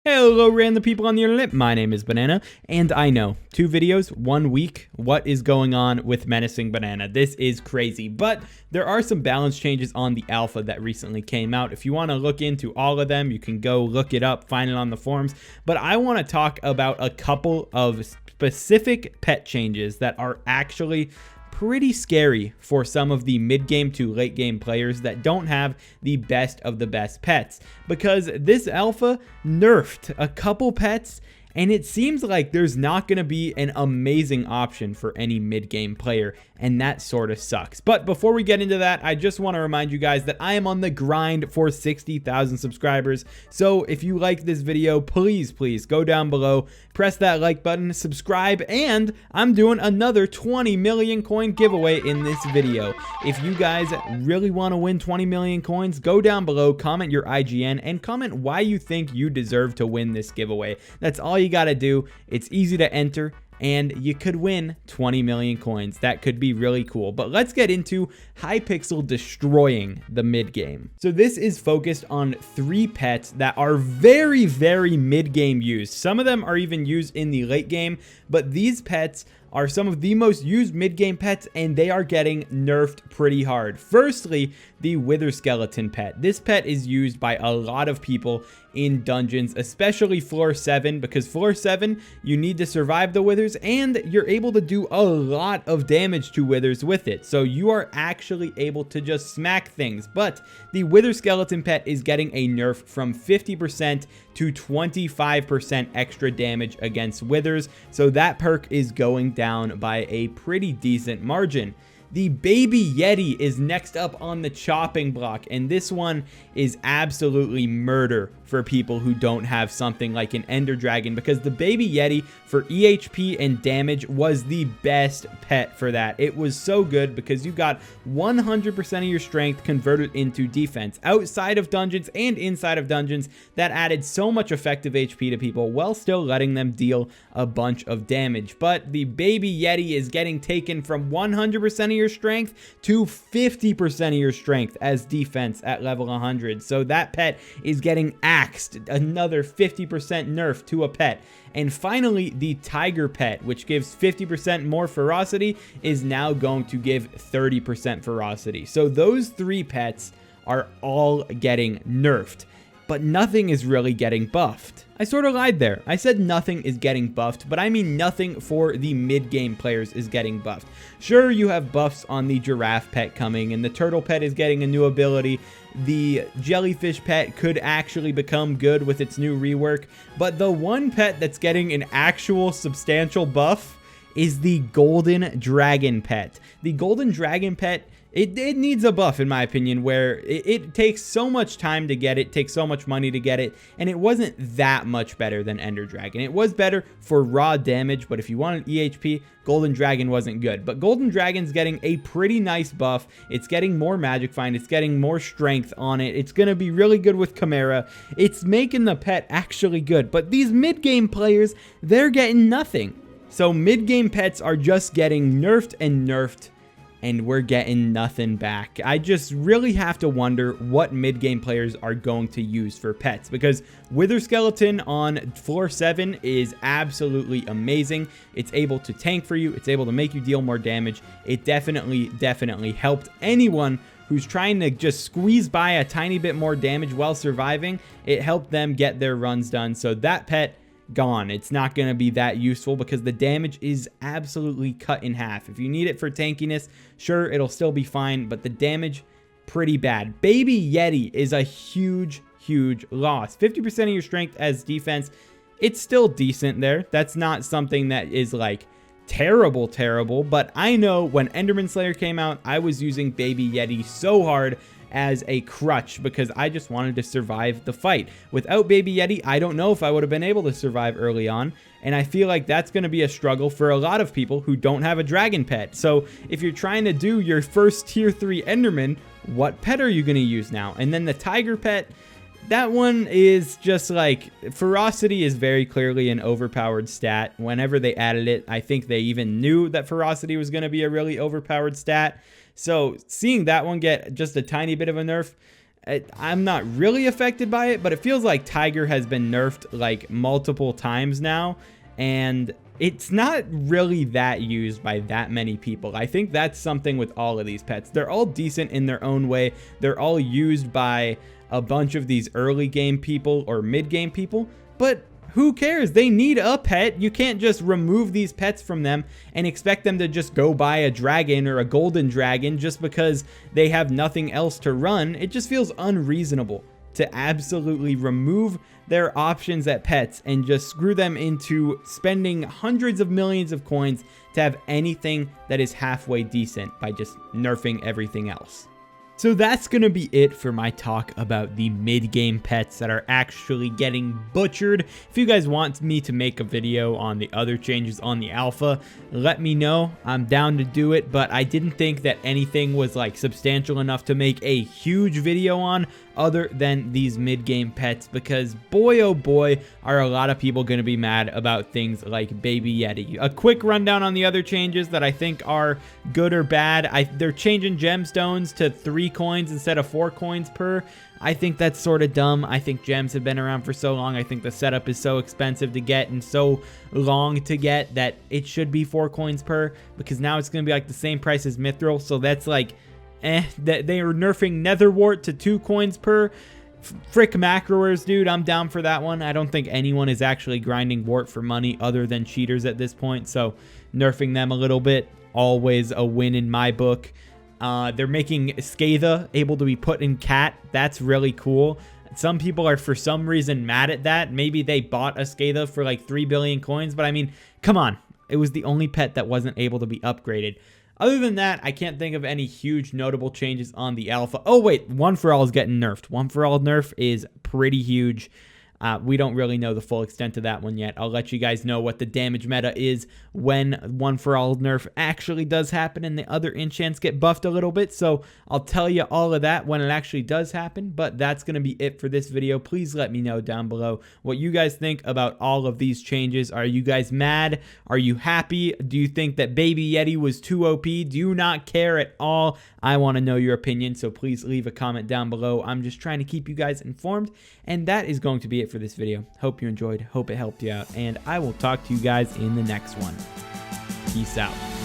Hello random people on the internet, my name is Banana, and I know, 2 videos, 1 week, what is going on with Menacing Banana? This is crazy, but there are some balance changes on the alpha that recently came out. If you want to look into all of them, you can go look it up, find it on the forums, but I want to talk about a couple of specific pet changes that are actually pretty scary for some of the mid-game to late-game players that don't have the best of the best pets, because this alpha nerfed a couple pets and it seems like there's not going to be an amazing option for any mid-game player, and that sort of sucks. But before we get into that, I just want to remind you guys that I am on the grind for 60,000 subscribers. So if you like this video, please go down below, press that like button, subscribe, and I'm doing another 20 million coin giveaway in this video. If you guys really want to win 20 million coins, go down below, comment your IGN, and comment why you think you deserve to win this giveaway. That's all you got to do. It's easy to enter, and you could win 20 million coins. That could be really cool. But let's get into Hypixel destroying the mid-game. So this is focused on 3 pets that are very mid-game used. Some of them are even used in the late game, but these pets are some of the most used mid-game pets, and they are getting nerfed pretty hard. Firstly, the Wither Skeleton pet. This pet is used by a lot of people in dungeons, especially floor 7, because floor 7, you need to survive the withers, and you're able to do a lot of damage to withers with it. So you are actually able to just smack things. But the Wither Skeleton pet is getting a nerf from 50% to 25% extra damage against withers. So that perk is going down by a pretty decent margin. The Baby Yeti is next up on the chopping block, and this one is absolutely murder for people who don't have something like an Ender Dragon, because the Baby Yeti for EHP and damage was the best pet for that. It was so good because you got 100% of your strength converted into defense outside of dungeons and inside of dungeons. That added so much effective HP to people while still letting them deal a bunch of damage. But the Baby Yeti is getting taken from 100% of your strength to 50% of your strength as defense at level 100. So that pet is getting axed, another 50% nerf to a pet. And finally, the Tiger pet, which gives 50% more ferocity, is now going to give 30% ferocity. So those 3 pets are all getting nerfed, but nothing is really getting buffed. I sort of lied there. I said nothing is getting buffed, but I mean nothing for the mid-game players is getting buffed. Sure, you have buffs on the giraffe pet coming, and the turtle pet is getting a new ability. The jellyfish pet could actually become good with its new rework, but the one pet that's getting an actual substantial buff is the golden dragon pet. The golden dragon pet, it needs a buff, in my opinion, where it takes so much time to get it, takes so much money to get it, and it wasn't that much better than Ender Dragon. It was better for raw damage, but if you wanted EHP, Golden Dragon wasn't good. But Golden Dragon's getting a pretty nice buff. It's getting more Magic Find. It's getting more strength on it. It's going to be really good with Chimera. It's making the pet actually good. But these mid-game players, they're getting nothing. So mid-game pets are just getting nerfed and nerfed, and we're getting nothing back. I just really have to wonder what mid-game players are going to use for pets, because Wither Skeleton on floor 7 is absolutely amazing. It's able to tank for you. It's able to make you deal more damage. It definitely helped anyone who's trying to just squeeze by a tiny bit more damage while surviving. It helped them get their runs done. So that pet, gone. It's not going to be that useful because the damage is absolutely cut in half. If you need it for tankiness, sure, it'll still be fine, but the damage, pretty bad. Baby Yeti is a huge loss. 50% of your strength as defense, it's still decent there. That's not something that is like terrible, but I know when Enderman Slayer came out, I was using Baby Yeti so hard as a crutch because I just wanted to survive the fight. Without Baby Yeti, I don't know if I would have been able to survive early on, and I feel like that's going to be a struggle for a lot of people who don't have a dragon pet. So if you're trying to do your first tier 3 Enderman, what pet are you going to use now? And then the Tiger pet, that one is just like, ferocity is very clearly an overpowered stat. Whenever they added it, I think they even knew that ferocity was going to be a really overpowered stat. So seeing that one get just a tiny bit of a nerf, I'm not really affected by it, but it feels like Tiger has been nerfed like multiple times now, and it's not really that used by that many people. I think that's something with all of these pets. They're all decent in their own way. They're all used by a bunch of these early game people or mid game people, but who cares? They need a pet. You can't just remove these pets from them and expect them to just go buy a dragon or a golden dragon just because they have nothing else to run. It just feels unreasonable to absolutely remove their options at pets and just screw them into spending hundreds of millions of coins to have anything that is halfway decent by just nerfing everything else. So that's going to be it for my talk about the mid-game pets that are actually getting butchered. If you guys want me to make a video on the other changes on the alpha, let me know. I'm down to do it, but I didn't think that anything was like substantial enough to make a huge video on other than these mid-game pets, because boy oh boy are a lot of people going to be mad about things like Baby Yeti. A quick rundown on the other changes that I think are good or bad. They're changing gemstones to 3 coins instead of 4 coins per. I think that's sort of dumb. I think gems have been around for so long. I think the setup is so expensive to get and so long to get that it should be 4 coins per, because now it's going to be like the same price as Mithril. So that's like that they are nerfing Netherwart to 2 coins per. Frick macroers, dude, I'm down for that one. I don't think anyone is actually grinding wart for money other than cheaters at this point, so nerfing them a little bit, always a win in my book. They're making Skatha able to be put in cat. That's really cool. Some people are for some reason mad at that. Maybe they bought a Skatha for like 3 billion coins, but I mean, come on. It was the only pet that wasn't able to be upgraded. Other than that, I can't think of any huge notable changes on the alpha. Oh wait, One For All is getting nerfed. One For All nerf is pretty huge. We don't really know the full extent of that one yet. I'll let you guys know what the damage meta is when One For All nerf actually does happen and the other enchants get buffed a little bit. So I'll tell you all of that when it actually does happen. But that's going to be it for this video. Please let me know down below what you guys think about all of these changes. Are you guys mad? Are you happy? Do you think that Baby Yeti was too OP? Do you not care at all? I want to know your opinion, so please leave a comment down below. I'm just trying to keep you guys informed, and that is going to be it for this video. Hope you enjoyed, hope it helped you out, and I will talk to you guys in the next one. Peace out.